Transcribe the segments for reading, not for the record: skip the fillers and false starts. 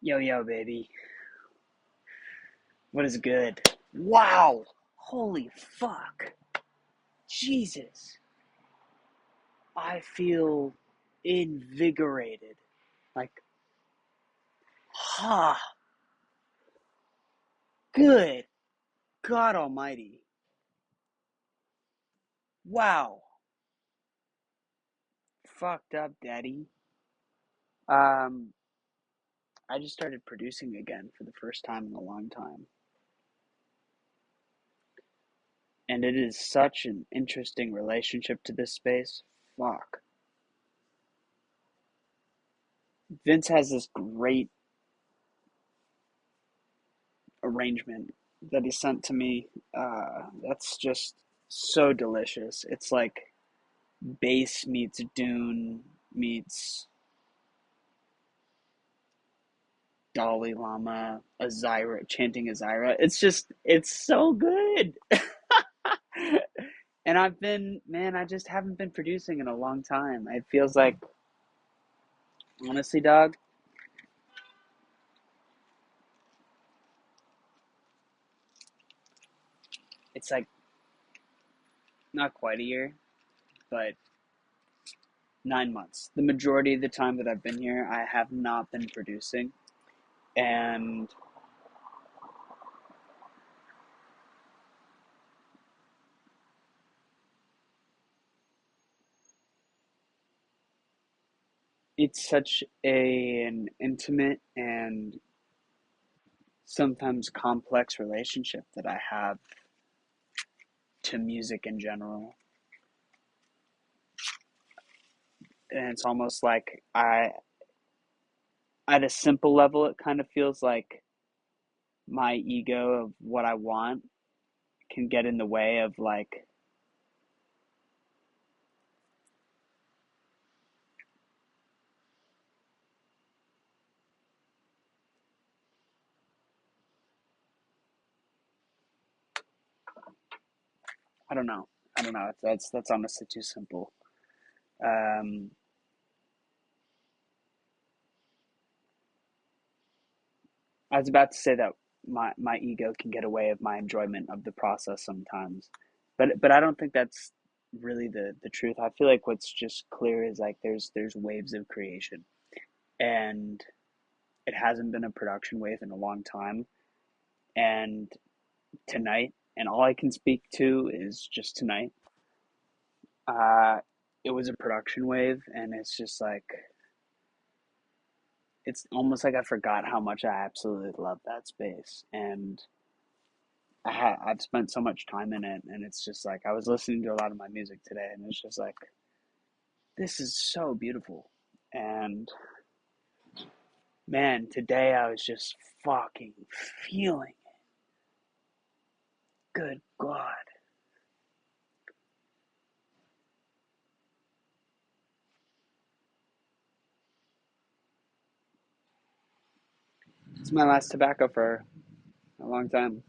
Yo, yo, baby. What is good? Wow! Holy fuck. Jesus. I feel invigorated. Like, ha! Good God Almighty. Wow. Fucked up, Daddy. Um, I just started producing again for the first time in a long time. And it is such an interesting relationship to this space. Fuck. Vince has this great arrangement that he sent to me. That's just so delicious. It's like bass meets Dune meets Dalai Lama, Azira, chanting Azira. It's so good. And man, I just haven't been producing in a long time. It feels like, honestly, dog, it's like not quite a year, but 9 months. The majority of the time that I've been here, I have not been producing. And it's such an intimate and sometimes complex relationship that I have to music in general. And it's almost like at a simple level, it kind of feels like my ego of what I want can get in the way of like, I don't know. I don't know. That's honestly too simple. Um, I was about to say that my ego can get away of my enjoyment of the process sometimes, but I don't think that's really the truth. I feel like what's just clear is like there's waves of creation, and it hasn't been a production wave in a long time. And tonight, and all I can speak to is just tonight. Uh, it was a production wave, and it's just like it's almost like I forgot how much I absolutely love that space, and I've spent so much time in it, and it's just like I was listening to a lot of my music today, and it's just like this is so beautiful. And man, today I was just fucking feeling it. Good God. It's my last tobacco for a long time.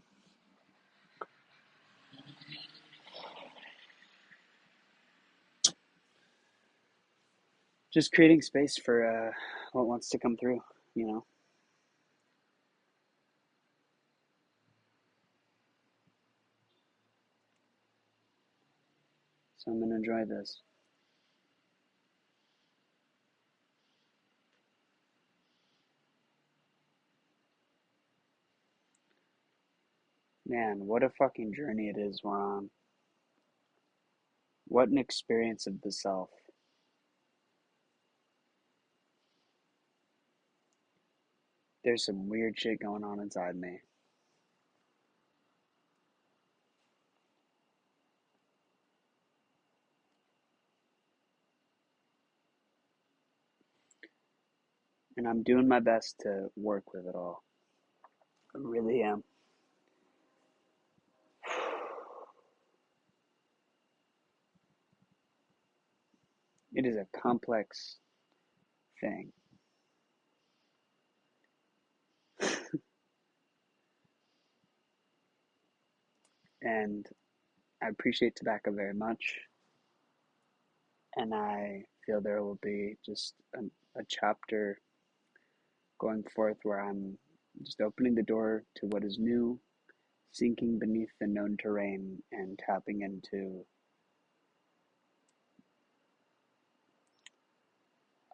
Just creating space for what wants to come through, you know. So I'm gonna enjoy this. Man, what a fucking journey it is we're on. What an experience of the self. There's some weird shit going on inside me. And I'm doing my best to work with it all. I really am. It is a complex thing. And I appreciate tobacco very much. And I feel there will be just a chapter going forth where I'm just opening the door to what is new, sinking beneath the known terrain, and tapping into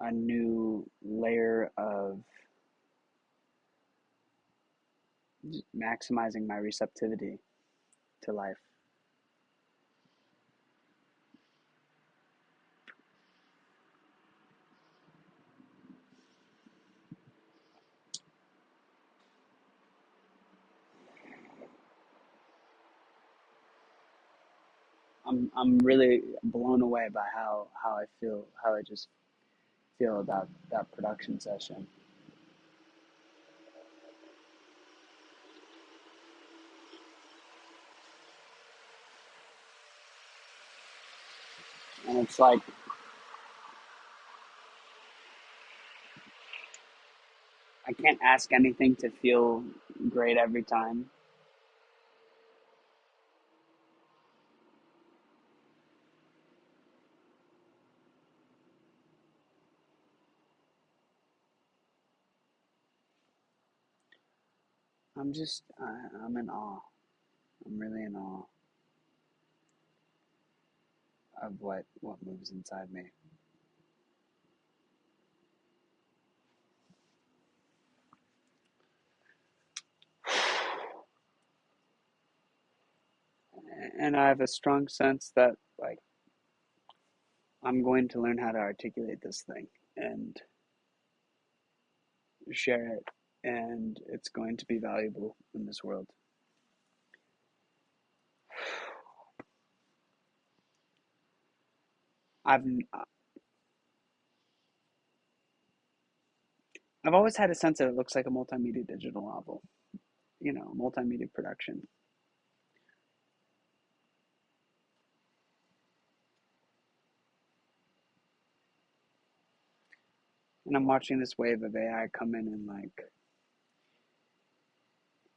a new layer of maximizing my receptivity to life. I'm really blown away by how I feel, how I just feel about that production session. And it's like I can't ask anything to feel great every time. I'm in awe. I'm really in awe of what moves inside me. And I have a strong sense that like I'm going to learn how to articulate this thing and share it, and it's going to be valuable in this world. I've I've always had a sense that it looks like a multimedia digital novel, multimedia production. And I'm watching this wave of AI come in, and like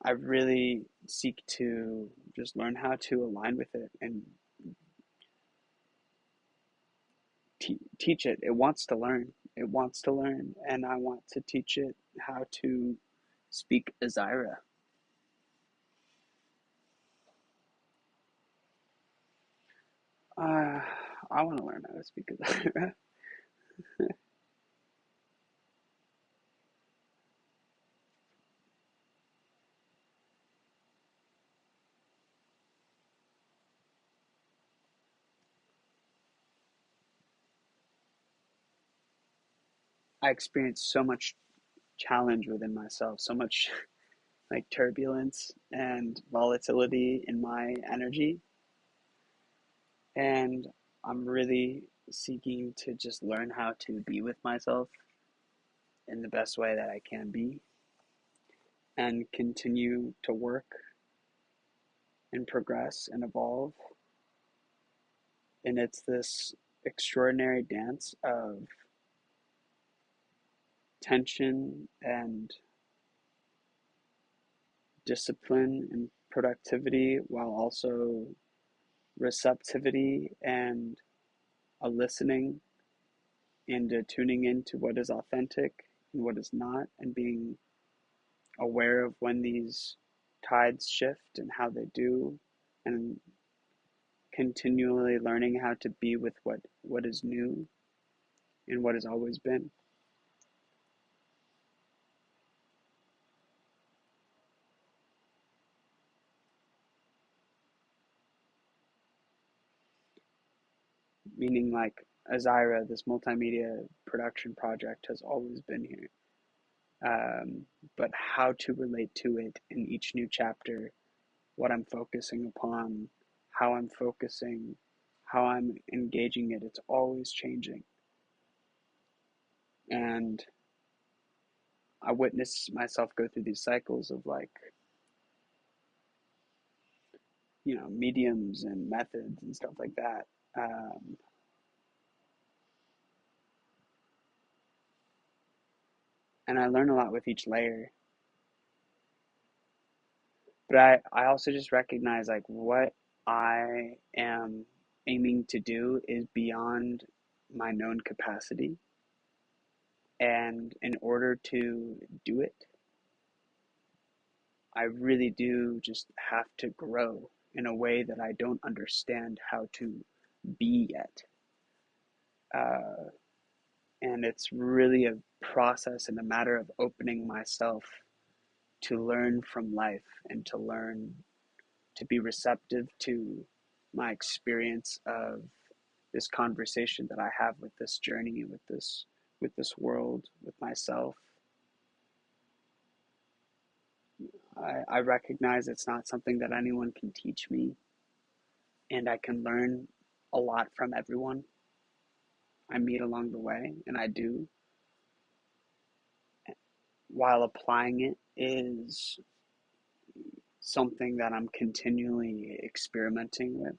I really seek to just learn how to align with it and teach it. It wants to learn. It wants to learn, and I want to teach it how to speak Azira. Uh, I want to learn how to speak Azira. I experienced so much challenge within myself, so much like turbulence and volatility in my energy, and I'm really seeking to just learn how to be with myself in the best way that I can be and continue to work and progress and evolve. And it's this extraordinary dance of tension and discipline and productivity while also receptivity and a listening and tuning into what is authentic and what is not, and being aware of when these tides shift and how they do, and continually learning how to be with what is new and what has always been. Meaning, like Azira, this multimedia production project has always been here. But how to relate to it in each new chapter, what I'm focusing upon, how I'm focusing, how I'm engaging it, it's always changing. And I witness myself go through these cycles of like, mediums and methods and stuff like that. Um, and I learn a lot with each layer. But I also just recognize like what I am aiming to do is beyond my known capacity. And in order to do it, I really do just have to grow in a way that I don't understand how to be yet. Uh, and it's really a process and a matter of opening myself to learn from life and to learn to be receptive to my experience of this conversation that I have with this journey, with this world, with myself. I recognize it's not something that anyone can teach me, and I can learn a lot from everyone I meet along the way, and I do, while applying it is something that I'm continually experimenting with.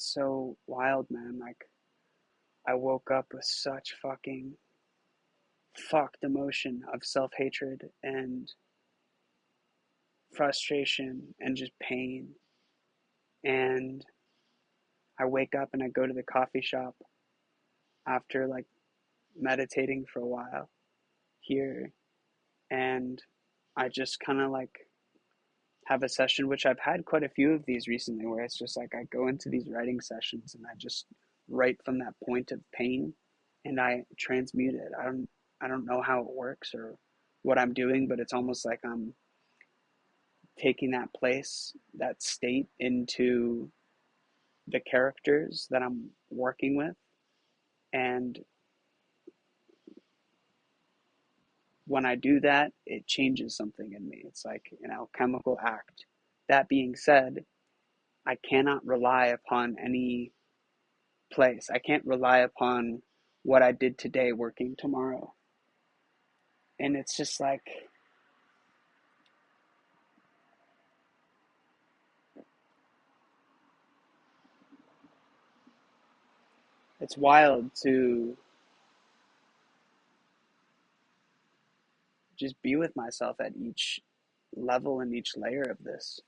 So wild, man. Like, I woke up with such fucking fucked emotion of self hatred and frustration and just pain. And I wake up and I go to the coffee shop after like meditating for a while here, and I just kind of like have a session, which I've had quite a few of these recently, where it's just like I go into these writing sessions and I just write from that point of pain and I transmute it. I don't know how it works or what I'm doing, but it's almost like I'm taking that place, that state into the characters that I'm working with. And when I do that, it changes something in me. It's like an alchemical act. That being said, I cannot rely upon any place. I can't rely upon what I did today working tomorrow. And it's just like, it's wild to just be with myself at each level and each layer of this.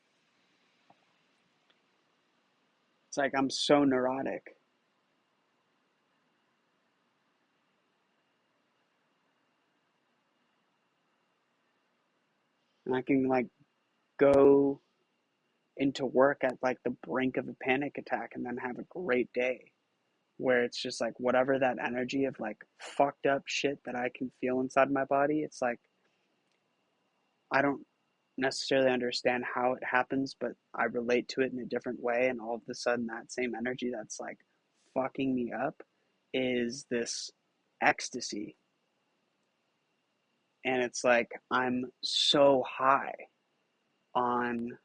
It's like I'm so neurotic. And I can like go into work at like the brink of a panic attack and then have a great day where it's just like whatever that energy of like fucked up shit that I can feel inside my body, it's like I don't necessarily understand how it happens, but I relate to it in a different way. And all of a sudden, that same energy that's like fucking me up is this ecstasy. And it's like I'm so high on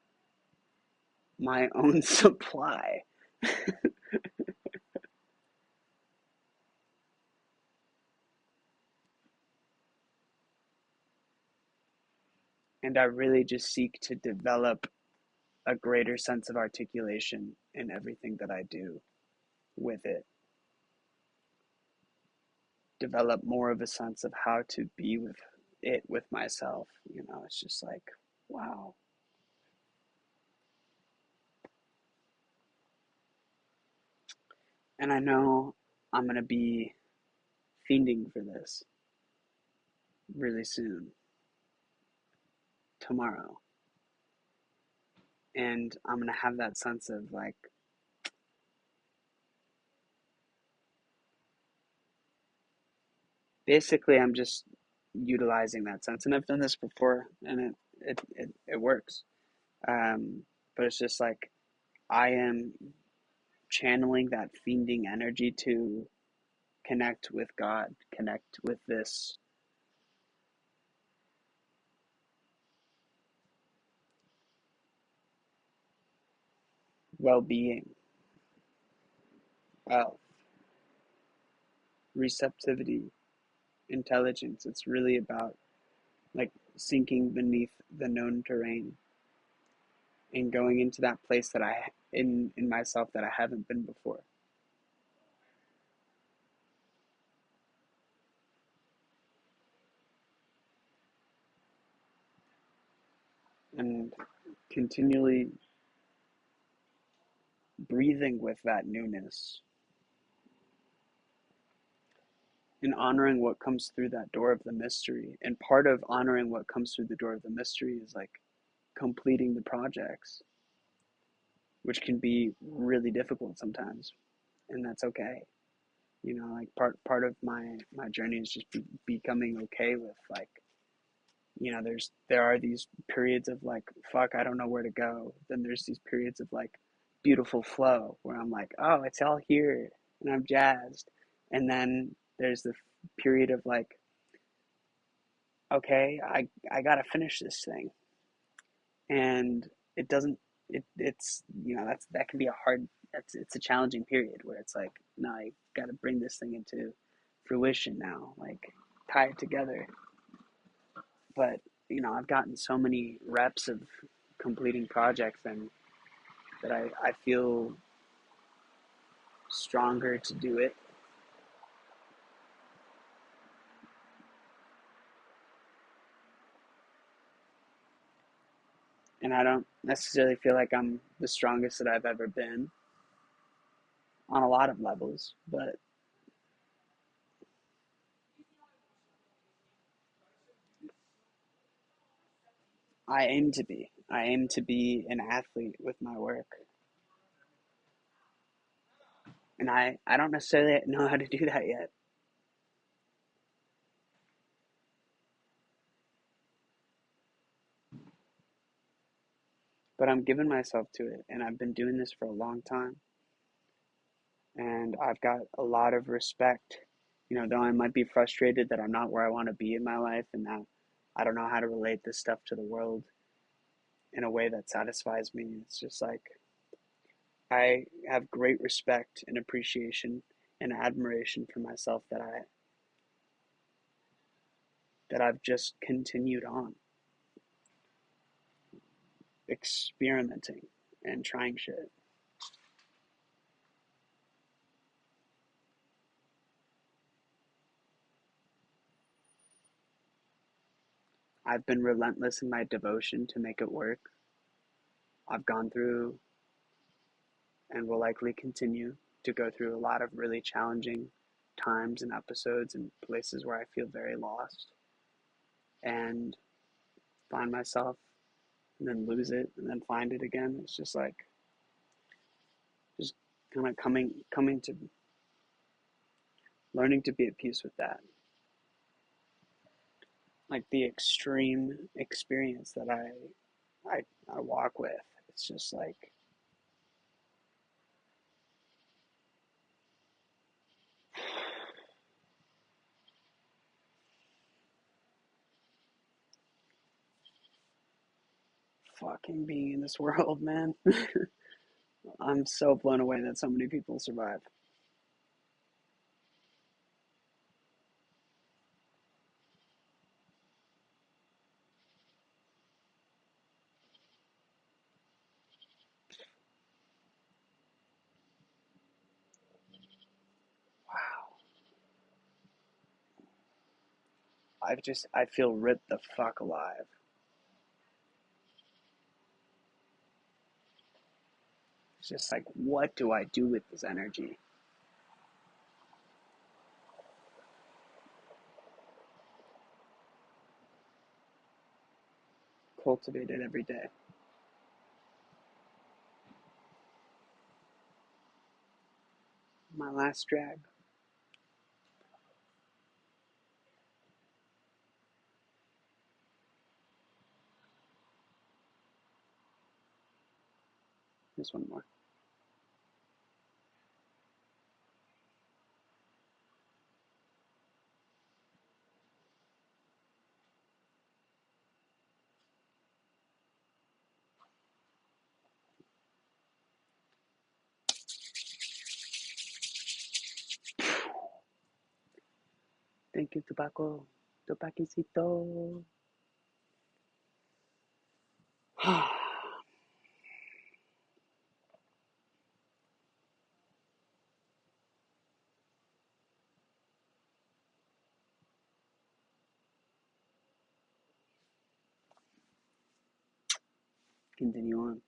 my own supply. And I really just seek to develop a greater sense of articulation in everything that I do with it. Develop more of a sense of how to be with it with myself. You know, it's just like, wow. And I know I'm going to be fiending for this really soon, tomorrow. And I'm going to have that sense of like, basically, I'm just utilizing that sense. And I've done this before and it works. But it's just like, I am channeling that fiending energy to connect with God, connect with this well being, wealth, receptivity, intelligence. It's really about like sinking beneath the known terrain and going into that place that I in myself that I haven't been before. and continually breathing with that newness and honoring what comes through that door of the mystery. And part of honoring what comes through the door of the mystery is like completing the projects, which can be really difficult sometimes, and that's okay. You know, like part of my journey is just becoming okay with like, you know, there are these periods of like, fuck, I don't know where to go. Then there's these periods of like beautiful flow where I'm like, oh, it's all here and I'm jazzed. And then there's the period of like, okay, I gotta finish this thing, and it doesn't. It's, you know, that can be a hard. It's a challenging period where it's like, no, I gotta bring this thing into fruition now, like tie it together. But you know, I've gotten so many reps of completing projects, and that I feel stronger to do it. And I don't necessarily feel like I'm the strongest that I've ever been on a lot of levels, but I aim to be. I aim to be an athlete with my work. And I don't necessarily know how to do that yet, but I'm giving myself to it. And I've been doing this for a long time. And I've got a lot of respect. You know, though I might be frustrated that I'm not where I want to be in my life and that I don't know how to relate this stuff to the world in a way that satisfies me. It's just like I have great respect and appreciation and admiration for myself that I've just continued on experimenting and trying shit. I've been relentless in my devotion to make it work. I've gone through and will likely continue to go through a lot of really challenging times and episodes and places where I feel very lost and find myself and then lose it and then find it again. It's just like just kind of coming to learning to be at peace with that. Like the extreme experience that I walk with. It's just like fucking being in this world, man. I'm so blown away that so many people survive. Wow. I feel ripped the fuck alive. It's just like, what do I do with this energy? Cultivate it every day. My last drag. There's one more. Thank you, tobacco. Tobaquicito. continue on.